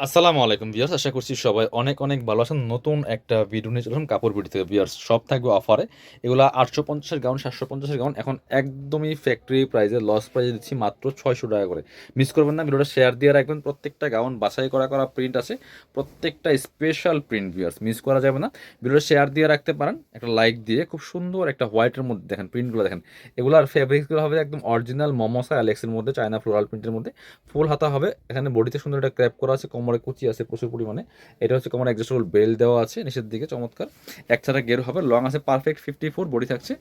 আসসালামু আলাইকুম ভিউয়ার্স, আশা করছি সবাই অনেক অনেক ভালো আছেন। নতুন একটা ভিডিও নিয়ে চললাম কাপড় বিডি থেকে ভিউয়ার্স। সব থাকবে অফারে। এগুলা 850 এর গাউন, 750 এর গাউন এখন একদমই ফ্যাক্টরি প্রাইসে, লস প্রাইসে দিচ্ছি মাত্র 600 টাকা করে। মিস করবেন না, ভিডিওটা শেয়ার দিয়ে রাখবেন। প্রত্যেকটা গাউন বাছাই করা করা প্রিন্ট আছে, প্রত্যেকটা স্পেশাল প্রিন্ট ভিউয়ার্স, মিস করা যাবে না। ভিডিওটা শেয়ার দিয়ে রাখতে পারেন, একটা লাইক দিয়ে। খুব সুন্দর একটা হোয়াইটের মধ্যে দেখেন প্রিন্টগুলো দেখেন। এগুলার ফেব্রিক্সগুলো হবে একদম অরিজিনাল মমসা অ্যালেক্সের মধ্যে, চায়না ফ্লোরাল প্রিন্টের মধ্যে। ফুল হাতা হবে, এখানে বডিতে সুন্দর একটা ক্র্যাপ করা আছে, কোমরে কুচি আছে প্রচুর পরিমাণে। এটা হচ্ছে কোমরে অ্যাডজাস্টেবল বেল্ট দেওয়া আছে নিচের দিকে, চমৎকার। এক ছাড়া গের হবে, লং আছে পারফেক্ট 54, বডি থাকছে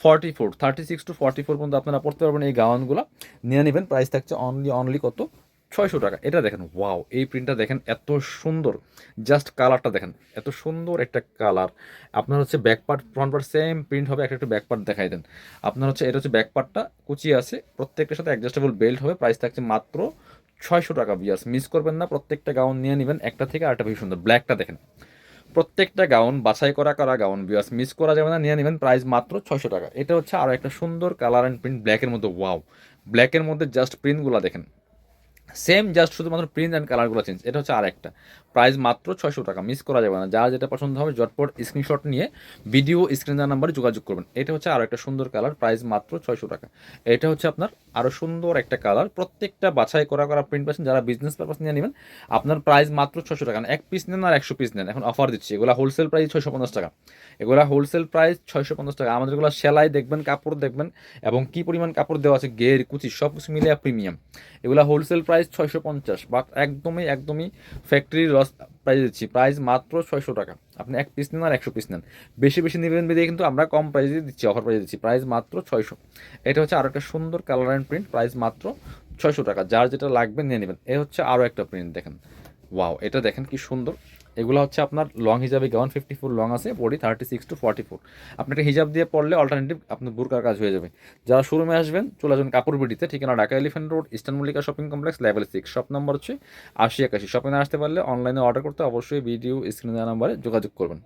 44, 36 টু 44 পর্যন্ত আপনারা পড়তে পারবেন। এই গাউনগুলো নিয়ে নেবেন, প্রাইস থাকছে অনলি কত, 600 টাকা। এটা দেখেন, ওয়াও, এই প্রিন্টটা দেখেন, এত সুন্দর। জাস্ট কালারটা দেখেন, এত সুন্দর একটা কালার। আপনার হচ্ছে back part front part same print হবে, একটা ব্যাক পার্ট দেখাই দেন। আপনার হচ্ছে এটা হচ্ছে ব্যাক পার্টটা কুচি আছে, প্রত্যেকটার সাথে অ্যাডজাস্টেবল বেল্ট হবে, প্রাইস থাকছে মাত্র 600 টাকা বিয়ার্স। মিস করবেন না, প্রত্যেকটা গাউন নিয়ে নেবেন, একটা থেকে আরেকটা বেশি সুন্দর। ব্ল্যাকটা দেখেন, প্রত্যেকটা গাউন বাছাই করা করা গাউন বিয়ার্স, মিস করা যাবে না, নিয়ে নেবেন, প্রাইস মাত্র 600 টাকা। এটা হচ্ছে আরও একটা সুন্দর কালার অ্যান্ড প্রিন্ট ব্ল্যাকের মধ্যে, ওয়াও। ব্ল্যাকের মধ্যে জাস্ট প্রিন্টগুলো দেখেন, সেম, জাস্ট শুধুমাত্র প্রিন্ট অ্যান্ড কালারগুলো চেঞ্জ। এটা হচ্ছে আরেকটা, প্রাইস মাত্র 600 টাকা। মিস করা যাবে না, যার যেটা পছন্দ হবে ঝটপট স্ক্রিনশট নিয়ে ভিডিও স্ক্রিন দেওয়ার নাম্বারে যোগাযোগ করবেন। এটা হচ্ছে আরও একটা সুন্দর কালার, প্রাইস মাত্র 600 টাকা। এটা হচ্ছে আপনার আরও সুন্দর একটা কালার, প্রত্যেকটা বাছাই করা করা প্রিন্ট পাচ্ছেন। যারা বিজনেস পারপাস নিয়ে নেবেন, আপনার প্রাইস মাত্র 600 টাকা। এক পিস নেন আর 100 পিস নেন, এখন অফার দিচ্ছি। এগুলো হোলসেল প্রাইস 650 টাকা। এগুলো হোলসেল প্রাইস 650 টাকা। আমাদেরগুলো সেলাই দেখবেন, কাপড় দেখবেন, এবং কি পরিমাণ কাপড় দেওয়া আছে, গের কুচি সব কিছু মিলিয়ে প্রিমিয়াম। এগুলো হোলসেল প্রাইস 650, বাট একদমই একদমই ফ্যাক্টরি লস প্রাইস দিচ্ছি, প্রাইস মাত্র 600 টাকা। আপনি এক পিস নেন আর 100 পিস নেন, বেশি বেশি নেবেন বেরিয়ে, কিন্তু আমরা কম প্রাইসে দিচ্ছি, অফার প্রাইসে দিচ্ছি, প্রাইস মাত্র 600। এটা হচ্ছে আরও একটা সুন্দর কালার অ্যান্ড প্রিন্ট, প্রাইস মাত্র 600 টাকা। যার যেটা লাগবে নিয়ে নেবেন। এ হচ্ছে আরও একটা প্রিন্ট দেখেন, ওয়াও, এটা দেখেন কি সুন্দর। এগুলো হচ্ছে আপনার লং হিজাবে গাউন, 54 লং আছে, বডি 36 টু 44। আপনি একটা হিজাব দিয়ে পড়লে অল্টারনেটিভ আপনার বুরকার কাজ হয়ে যাবে। যারা শোরুমে আসবেন, চলে আসবেন কাপড় বিডিতে, ঠিকানা Dhaka elephant road, eastern Mallika shopping complex, level 6, shop number হচ্ছে 80 81। শপিংয়ে আসতে পারলে অনলাইনে অর্ডার করতে অবশ্যই ভিডিও স্ক্রিনে দেওয়া নাম্বারে যোগাযোগ করবেন।